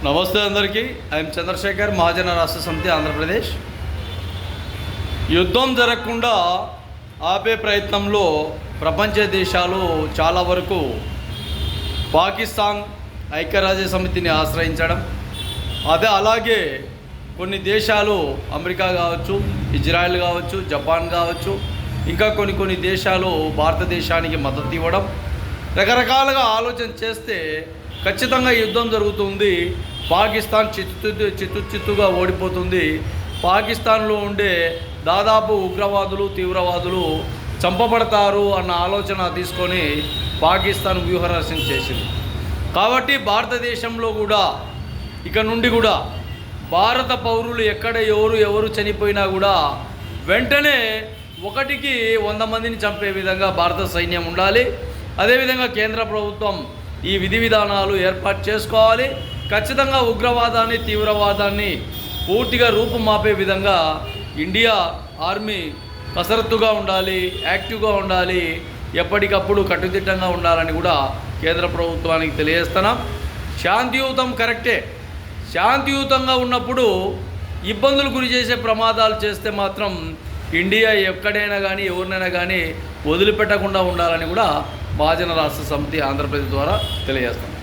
నమస్తే అందరికీ. ఐఎమ్ చంద్రశేఖర్, మహాజన రాష్ట్ర సమితి, ఆంధ్రప్రదేశ్. యుద్ధం జరగకుండా ఆపే ప్రయత్నంలో ప్రపంచ దేశాలు చాలా వరకు పాకిస్తాన్ ఐక్యరాజ్య సమితిని ఆశ్రయించడం, అలాగే కొన్ని దేశాలు అమెరికా కావచ్చు, ఇజ్రాయెల్ కావచ్చు, జపాన్ కావచ్చు, ఇంకా కొన్ని దేశాలు భారతదేశానికి మద్దతు ఇవ్వడం, రకరకాలుగా ఆలోచన చేస్తే ఖచ్చితంగా యుద్ధం జరుగుతుంది. పాకిస్తాన్ చిత్తుగా ఓడిపోతుంది. పాకిస్తాన్లో ఉండే దాదాపు ఉగ్రవాదులు, తీవ్రవాదులు చంపబడతారు అన్న ఆలోచన తీసుకొని పాకిస్తాన్ వ్యూహరచన చేసింది. కాబట్టి భారతదేశంలో కూడా ఇక నుండి కూడా భారత పౌరులు ఎక్కడ ఎవరు చనిపోయినా కూడా వెంటనే 1కి 100 మందిని చంపే విధంగా భారత సైన్యం ఉండాలి. అదేవిధంగా కేంద్ర ప్రభుత్వం ఈ విధి విధానాలు ఏర్పాటు చేసుకోవాలి. ఖచ్చితంగా ఉగ్రవాదాన్ని, తీవ్రవాదాన్ని పూర్తిగా రూపుమాపే విధంగా ఇండియా ఆర్మీ కసరత్తుగా ఉండాలి, యాక్టివ్గా ఉండాలి, ఎప్పటికప్పుడు కట్టుదిట్టంగా ఉండాలని కూడా కేంద్ర ప్రభుత్వానికి తెలియజేస్తున్నాం. శాంతియుతం కరెక్టే. శాంతియుతంగా ఉన్నప్పుడు ఇబ్బందులు గురి చేసే ప్రమాదాలు చేస్తే మాత్రం ఇండియా ఎక్కడైనా కానీ ఎవరినైనా కానీ వదిలిపెట్టకుండా ఉండాలని కూడా మహాజన రాష్ట్ర సమితి ఆంధ్రప్రదేశ్ ద్వారా తెలియజేస్తాం.